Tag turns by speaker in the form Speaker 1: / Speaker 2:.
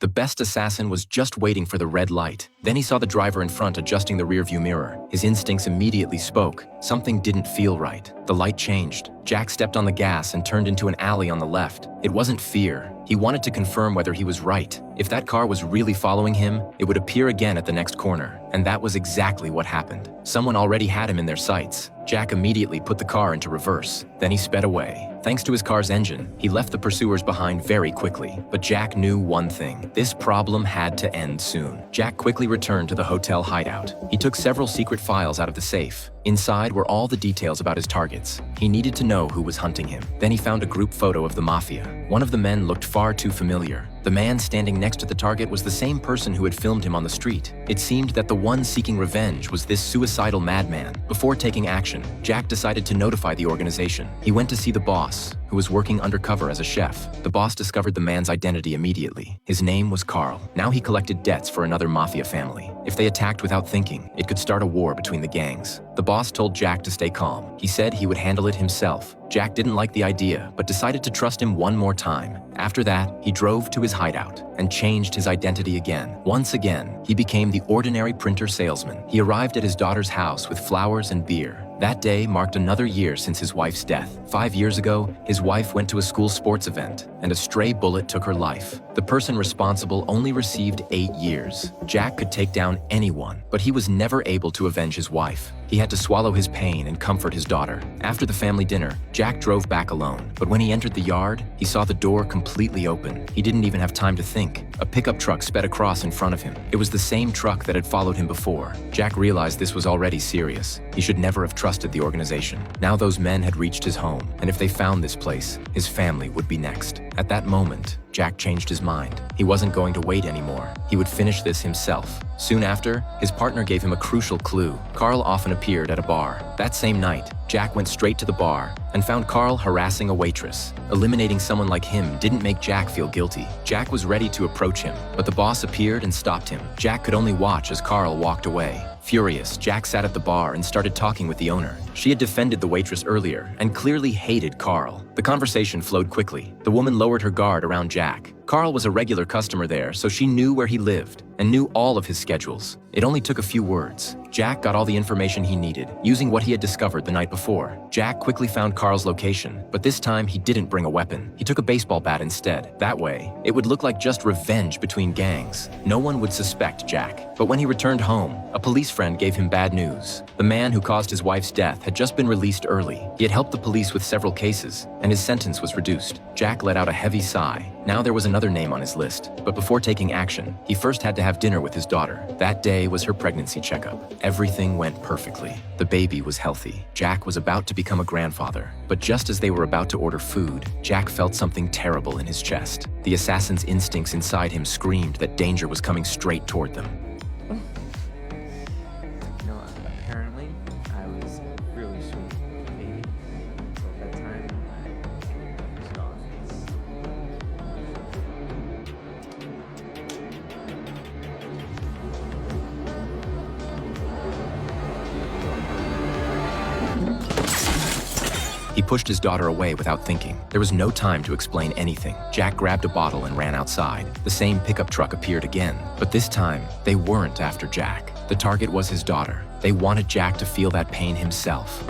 Speaker 1: The best assassin was just waiting for the red light. Then he saw the driver in front adjusting the rearview mirror. His instincts immediately spoke. Something didn't feel right. The light changed. Jack stepped on the gas and turned into an alley on the left. It wasn't fear. He wanted to confirm whether he was right. If that car was really following him, it would appear again at the next corner. And that was exactly what happened. Someone already had him in their sights. Jack immediately put the car into reverse. Then he sped away. Thanks to his car's engine, he left the pursuers behind very quickly. But Jack knew one thing. This problem had to end soon. Jack quickly returned to the hotel hideout. He took several secret files out of the safe. Inside were all the details about his targets. He needed to know who was hunting him. Then he found a group photo of the mafia. One of the men looked far too familiar. The man standing next to the target was the same person who had filmed him on the street. It seemed that the one seeking revenge was this suicidal madman. Before taking action, Jack decided to notify the organization. He went to see the boss, who was working undercover as a chef. The boss discovered the man's identity immediately. His name was Carl. Now he collected debts for another mafia family. If they attacked without thinking, it could start a war between the gangs. The boss told Jack to stay calm. He said he would handle it himself. Jack didn't like the idea, but decided to trust him one more time. After that, he drove to his hideout and changed his identity again. Once again, he became the ordinary printer salesman. He arrived at his daughter's house with flowers and beer. That day marked another year since his wife's death. 5 years ago, his wife went to a school sports event, and a stray bullet took her life. The person responsible only received 8 years. Jack could take down anyone, but he was never able to avenge his wife. He had to swallow his pain and comfort his daughter. After the family dinner, Jack drove back alone. But when he entered the yard, he saw the door completely open. He didn't even have time to think. A pickup truck sped across in front of him. It was the same truck that had followed him before. Jack realized this was already serious. He should never have trusted the organization. Now those men had reached his home, and if they found this place, his family would be next. At that moment, Jack changed his mind. He wasn't going to wait anymore. He would finish this himself. Soon after, his partner gave him a crucial clue. Carl often appeared at a bar. That same night, Jack went straight to the bar and found Carl harassing a waitress. Eliminating someone like him didn't make Jack feel guilty. Jack was ready to approach him, but the boss appeared and stopped him. Jack could only watch as Carl walked away. Furious, Jack sat at the bar and started talking with the owner. She had defended the waitress earlier and clearly hated Carl. The conversation flowed quickly. The woman lowered her guard around Jack. Carl was a regular customer there, so she knew where he lived and knew all of his schedules. It only took a few words. Jack got all the information he needed, using what he had discovered the night before. Jack quickly found Carl's location, but this time he didn't bring a weapon. He took a baseball bat instead. That way, it would look like just revenge between gangs. No one would suspect Jack. But when he returned home, a police friend gave him bad news. The man who caused his wife's death had just been released early. He had helped the police with several cases, and his sentence was reduced. Jack let out a heavy sigh. Now there was another name on his list, but before taking action, he first had to have dinner with his daughter. That day was her pregnancy checkup. Everything went perfectly. The baby was healthy. Jack was about to become a grandfather. But just as they were about to order food, Jack felt something terrible in his chest. The assassin's instincts inside him screamed that danger was coming straight toward them.
Speaker 2: Apparently, I was really sweet baby. So at that time, I was gone.
Speaker 1: He pushed his daughter away without thinking. There was no time to explain anything. Jack grabbed a bottle and ran outside. The same pickup truck appeared again, but this time, they weren't after Jack. The target was his daughter. They wanted Jack to feel that pain himself.